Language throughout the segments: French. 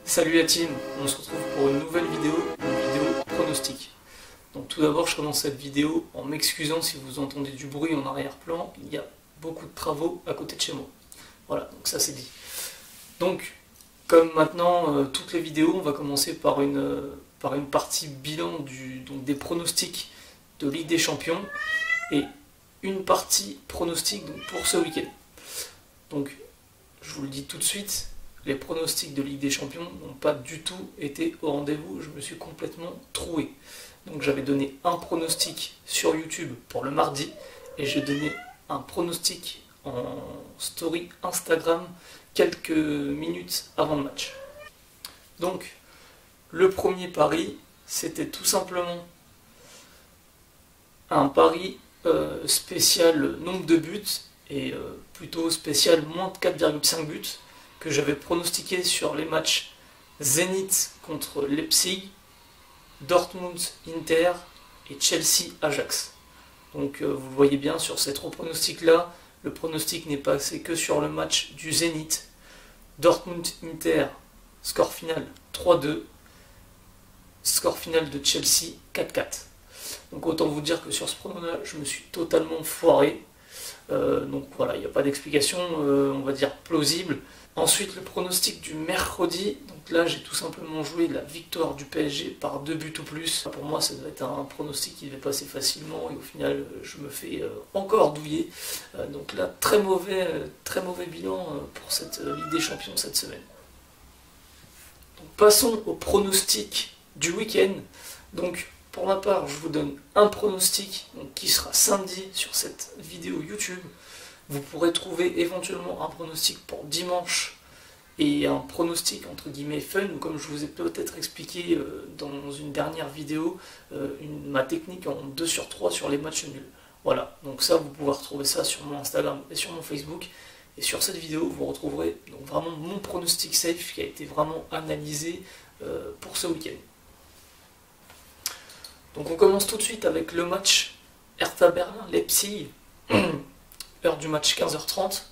Salut la team, on se retrouve pour une nouvelle vidéo pronostic. Donc tout d'abord je commence cette vidéo en m'excusant si vous entendez du bruit en arrière-plan, il y a beaucoup de travaux à côté de chez moi. Voilà, donc ça c'est dit. Donc, comme maintenant toutes les vidéos, on va commencer par une partie bilan des pronostics de Ligue des Champions et une partie pronostic pour ce week-end. Donc je vous le dis tout de suite, les pronostics de Ligue des Champions n'ont pas du tout été au rendez-vous, je me suis complètement troué. Donc j'avais donné un pronostic sur YouTube pour le mardi et j'ai donné un pronostic en story Instagram quelques minutes avant le match. Donc le premier pari, c'était tout simplement un pari spécial nombre de buts et plutôt spécial moins de 4,5 buts que j'avais pronostiqué sur les matchs Zenit contre Leipzig, Dortmund Inter et Chelsea Ajax. Donc vous le voyez bien sur ces trois pronostics là, le pronostic n'est passé que sur le match du Zenit, Dortmund Inter, score final 3-2, score final de Chelsea 4-4. Donc autant vous dire que sur ce prono là, je me suis totalement foiré. Donc voilà, il n'y a pas d'explication, on va dire plausible. Ensuite, le pronostic du mercredi, donc là j'ai tout simplement joué la victoire du PSG par 2 buts ou plus. Pour moi ça doit être un pronostic qui devait passer facilement et au final je me fais encore douiller. Donc là très mauvais bilan pour cette Ligue des Champions cette semaine. Donc, passons au pronostic du week-end. Donc pour ma part, je vous donne un pronostic qui sera samedi sur cette vidéo YouTube. Vous pourrez trouver éventuellement un pronostic pour dimanche et un pronostic entre guillemets fun, ou comme je vous ai peut-être expliqué dans une dernière vidéo, ma technique en 2 sur 3 sur les matchs nuls. Voilà, donc ça vous pouvez retrouver ça sur mon Instagram et sur mon Facebook. Et sur cette vidéo, vous retrouverez donc vraiment mon pronostic safe qui a été vraiment analysé pour ce week-end. Donc on commence tout de suite avec le match Hertha Berlin-Leipzig, heure du match 15h30.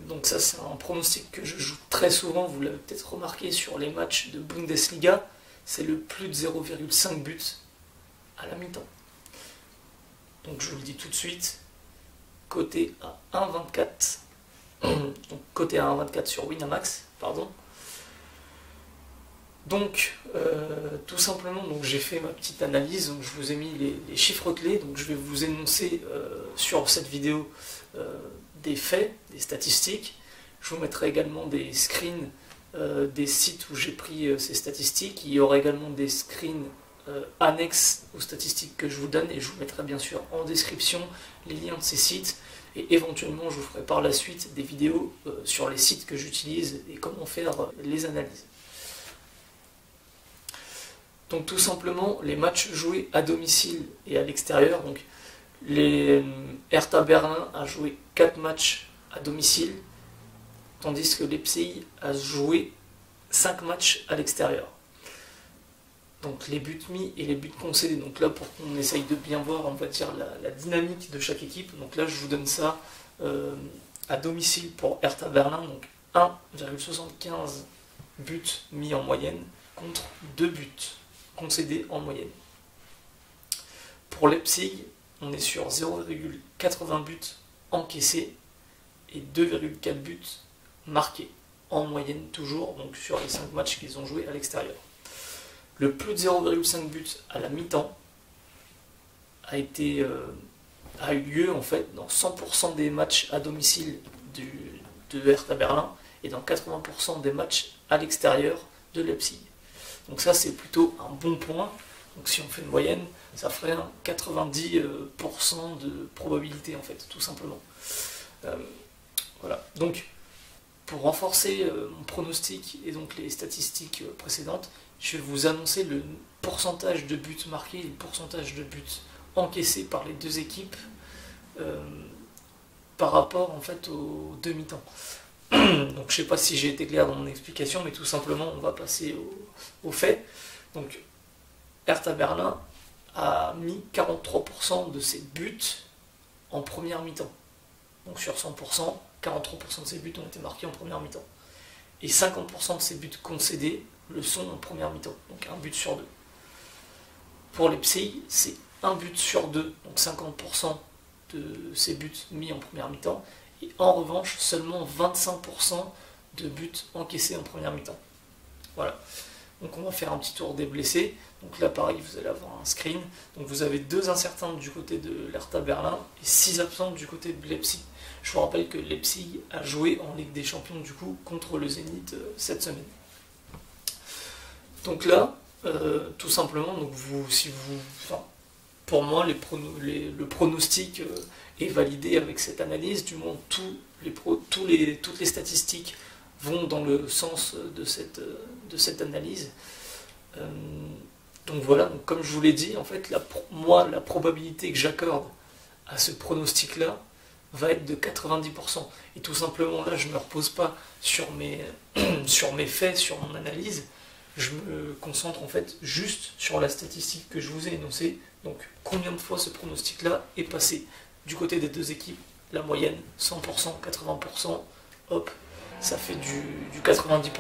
Donc ça c'est un pronostic que je joue très souvent, vous l'avez peut-être remarqué sur les matchs de Bundesliga, c'est le plus de 0,5 buts à la mi-temps. Donc je vous le dis tout de suite, coté à 1,24, donc coté à 1,24 sur Winamax, pardon. Donc, tout simplement, j'ai fait ma petite analyse, donc je vous ai mis les chiffres clés, donc je vais vous énoncer sur cette vidéo des faits, des statistiques. Je vous mettrai également des screens des sites où j'ai pris ces statistiques. Il y aura également des screens annexes aux statistiques que je vous donne et je vous mettrai bien sûr en description les liens de ces sites. Et éventuellement, je vous ferai par la suite des vidéos sur les sites que j'utilise et comment faire les analyses. Donc tout simplement les matchs joués à domicile et à l'extérieur. Donc Hertha Berlin a joué 4 matchs à domicile, tandis que Leipzig a joué 5 matchs à l'extérieur. Donc les buts mis et les buts concédés. Donc là pour qu'on essaye de bien voir, on va dire la dynamique de chaque équipe. Donc là je vous donne ça à domicile pour Hertha Berlin. Donc 1,75 buts mis en moyenne contre 2 buts concédés en moyenne. Pour Leipzig, on est sur 0,80 buts encaissés et 2,4 buts marqués en moyenne toujours, donc sur les 5 matchs qu'ils ont joués à l'extérieur. Le plus de 0,5 buts à la mi-temps a eu lieu en fait dans 100% des matchs à domicile de Hertha Berlin et dans 80% des matchs à l'extérieur de Leipzig. Donc ça c'est plutôt un bon point. Donc si on fait une moyenne, ça ferait un 90% de probabilité en fait, tout simplement. Voilà. Donc pour renforcer mon pronostic et donc les statistiques précédentes, je vais vous annoncer le pourcentage de buts marqués et le pourcentage de buts encaissés par les deux équipes par rapport en fait aux demi-temps. Donc je sais pas si j'ai été clair dans mon explication, mais tout simplement on va passer aux faits. Donc Hertha Berlin a mis 43% de ses buts en première mi-temps. Donc sur 100%, 43% de ses buts ont été marqués en première mi-temps. et 50% de ces buts concédés le sont en première mi-temps, donc un but sur deux. Pour Leipzig, c'est un but sur deux, donc 50% de ces buts mis en première mi-temps, et en revanche, seulement 25% de buts encaissés en première mi-temps. Voilà. Donc on va faire un petit tour des blessés. Donc là pareil, vous allez avoir un screen. Donc vous avez 2 incertains du côté de l'Hertha Berlin et 6 absents du côté de Leipzig. Je vous rappelle que Leipzig a joué en Ligue des Champions du coup contre le Zénith cette semaine. Donc là, tout simplement, donc pour moi, le pronostic est validé avec cette analyse. Du moins, toutes les statistiques vont dans le sens de cette analyse. Donc voilà, donc comme je vous l'ai dit, en fait, moi, la probabilité que j'accorde à ce pronostic-là va être de 90%. Et tout simplement, là, je ne me repose pas sur mes faits, sur mon analyse. Je me concentre en fait juste sur la statistique que je vous ai énoncée. Donc, combien de fois ce pronostic-là est passé du côté des deux équipes? La moyenne, 100%, 80%, hop, ça fait du 90%.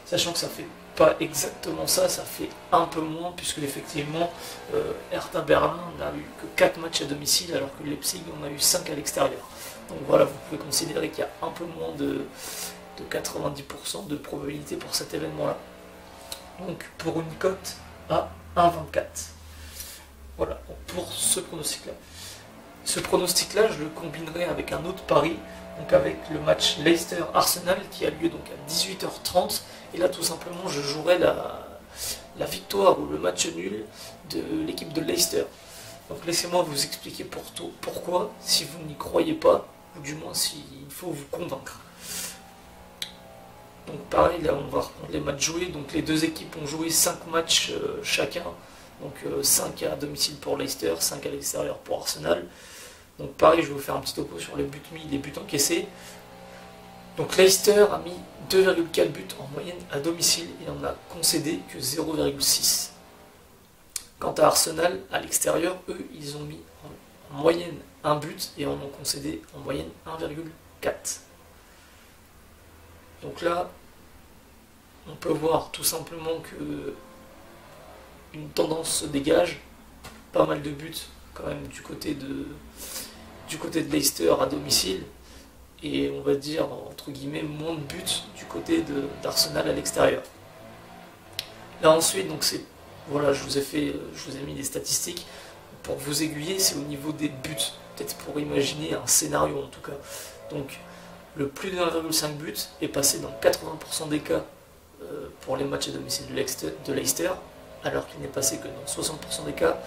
Sachant que ça fait pas exactement ça, ça fait un peu moins, puisque effectivement, Hertha Berlin n'a eu que 4 matchs à domicile, alors que Leipzig en a eu 5 à l'extérieur. Donc voilà, vous pouvez considérer qu'il y a un peu moins de 90% de probabilité pour cet événement-là. Donc pour une cote à 1,24. Voilà, pour ce pronostic-là. Ce pronostic-là, je le combinerai avec un autre pari, donc avec le match Leicester-Arsenal qui a lieu donc à 18h30. Et là, tout simplement, je jouerai la victoire ou le match nul de l'équipe de Leicester. Donc laissez-moi vous expliquer pourquoi, si vous n'y croyez pas, ou du moins s'il faut vous convaincre. Donc pareil, là on va reprendre les matchs joués. Donc les deux équipes ont joué 5 matchs chacun. Donc 5 à domicile pour Leicester, 5 à l'extérieur pour Arsenal. Donc pareil, je vais vous faire un petit topo sur les buts mis, les buts encaissés. Donc Leicester a mis 2,4 buts en moyenne à domicile et on a concédé que 0,6. Quant à Arsenal, à l'extérieur, eux, ils ont mis en moyenne un but et en ont concédé en moyenne 1,4. Donc là, on peut voir tout simplement que une tendance se dégage, pas mal de buts quand même du côté de Leicester à domicile, et on va dire entre guillemets moins de buts du côté d'Arsenal à l'extérieur. Là ensuite, donc voilà, je vous ai mis des statistiques pour vous aiguiller, c'est au niveau des buts, peut-être pour imaginer un scénario en tout cas. Donc le plus de 1,5 buts est passé dans 80% des cas pour les matchs à domicile de Leicester, alors qu'il n'est passé que dans 60% des cas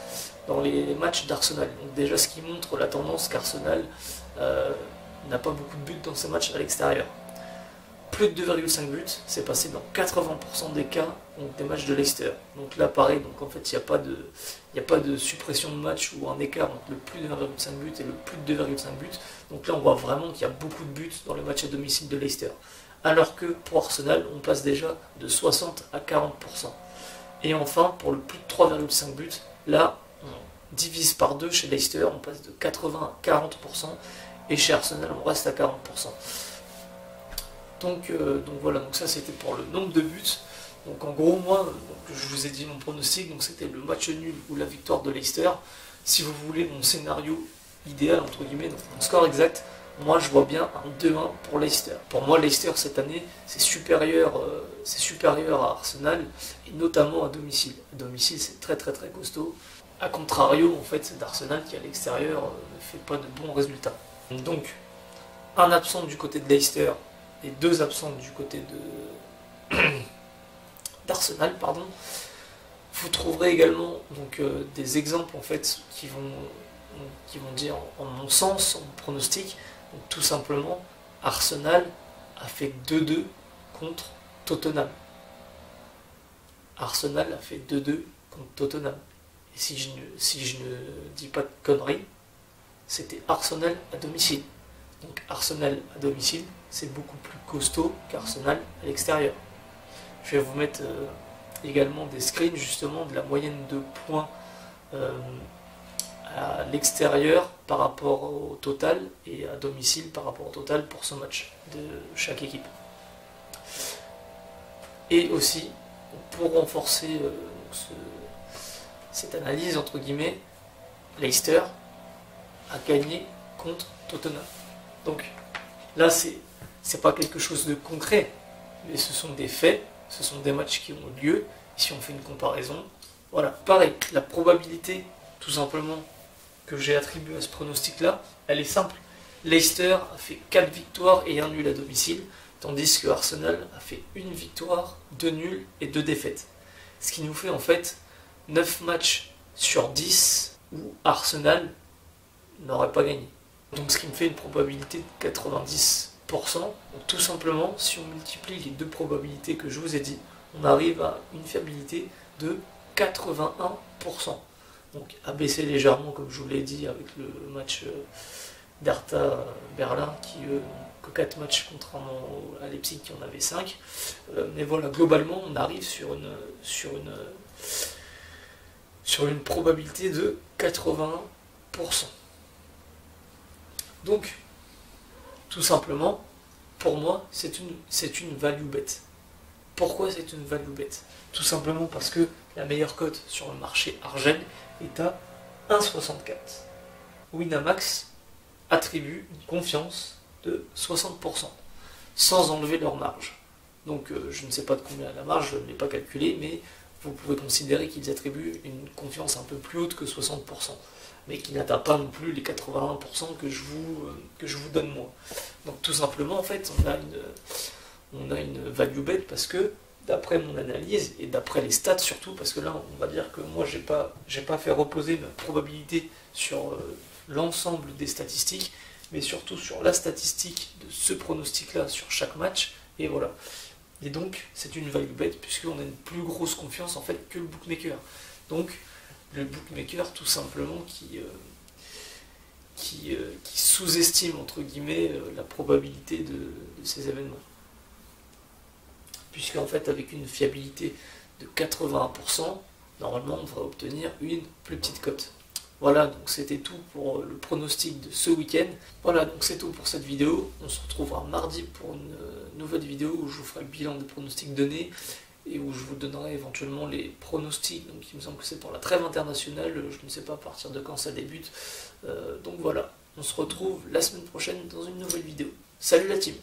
dans les matchs d'Arsenal. Donc déjà ce qui montre la tendance qu'Arsenal n'a pas beaucoup de buts dans ces matchs à l'extérieur. Plus de 2,5 buts, c'est passé dans 80% des cas donc des matchs de Leicester. Donc là pareil, donc en fait il n'y a pas de suppression de match ou un écart entre le plus de 1,5 buts et le plus de 2,5 buts. Donc là on voit vraiment qu'il y a beaucoup de buts dans les matchs à domicile de Leicester. Alors que pour Arsenal, on passe déjà de 60 à 40%. Et enfin, pour le plus de 3,5 buts, là on divise par 2 chez Leicester, on passe de 80 à 40%, et chez Arsenal on reste à 40%. Donc voilà, donc ça c'était pour le nombre de buts. Donc en gros moi, je vous ai dit mon pronostic, donc c'était le match nul ou la victoire de Leicester. Si vous voulez mon scénario idéal entre guillemets, donc mon score exact, moi je vois bien un 2-1 pour Leicester. Pour moi Leicester cette année c'est supérieur à Arsenal, et notamment à domicile. À domicile c'est très très très costaud. A contrario en fait c'est d'Arsenal qui à l'extérieur ne fait pas de bons résultats. Donc un absent du côté de Leicester et 2 absents du côté d'Arsenal, pardon. Vous trouverez également donc, des exemples en fait qui vont dire en mon sens, en mon pronostic. Donc, tout simplement, Arsenal a fait 2-2 contre Tottenham. Arsenal a fait 2-2 contre Tottenham. Et si je ne dis pas de conneries, c'était Arsenal à domicile. Donc Arsenal à domicile, c'est beaucoup plus costaud qu'Arsenal à l'extérieur. Je vais vous mettre également des screens justement de la moyenne de points à l'extérieur par rapport au total et à domicile par rapport au total pour ce match de chaque équipe. Et aussi, pour renforcer cette analyse, entre guillemets, Leicester a gagné contre Tottenham. Donc là, c'est pas quelque chose de concret, mais ce sont des faits, ce sont des matchs qui ont lieu. Si on fait une comparaison, voilà, pareil, la probabilité, tout simplement, que j'ai attribuée à ce pronostic-là, elle est simple. Leicester a fait 4 victoires et 1 nul à domicile, tandis que Arsenal a fait 1 victoire, 2 nuls et 2 défaites. Ce qui nous fait en fait 9 matchs sur 10 où Arsenal n'aurait pas gagné. Donc ce qui me fait une probabilité de 90%. Donc tout simplement, si on multiplie les deux probabilités que je vous ai dit, on arrive à une fiabilité de 81%. Donc à baisser légèrement, comme je vous l'ai dit, avec le match d'Hertha Berlin, qui que 4 matchs contrairement à Leipzig qui en avait 5. Mais voilà, globalement, on arrive sur une probabilité de 81%. Donc, tout simplement, pour moi, c'est une value bet. Pourquoi c'est une value bet? Tout simplement parce que la meilleure cote sur le marché argent est à 1,64. Winamax attribue une confiance de 60%, sans enlever leur marge. Donc je ne sais pas de combien est la marge, je ne l'ai pas calculé, mais vous pouvez considérer qu'ils attribuent une confiance un peu plus haute que 60%, mais qui n'atteint pas non plus les 81% que je vous donne moi. Donc tout simplement, en fait, on a une value bet parce que, d'après mon analyse, et d'après les stats surtout, parce que là, on va dire que moi, j'ai pas fait reposer ma probabilité sur l'ensemble des statistiques, mais surtout sur la statistique de ce pronostic-là sur chaque match, et voilà. Et donc, c'est une value bet, puisqu'on a une plus grosse confiance, en fait, que le bookmaker. Donc, le bookmaker, tout simplement, qui sous-estime, entre guillemets, la probabilité de ces événements. Puisqu'en fait, avec une fiabilité de 81%, normalement, on devrait obtenir une plus petite cote. Voilà, donc c'était tout pour le pronostic de ce week-end. Voilà, donc c'est tout pour cette vidéo. On se retrouvera mardi pour une nouvelle vidéo où je vous ferai le bilan des pronostics donnés et où je vous donnerai éventuellement les pronostics. Donc il me semble que c'est pour la trêve internationale, je ne sais pas à partir de quand ça débute. Donc voilà, on se retrouve la semaine prochaine dans une nouvelle vidéo. Salut la team!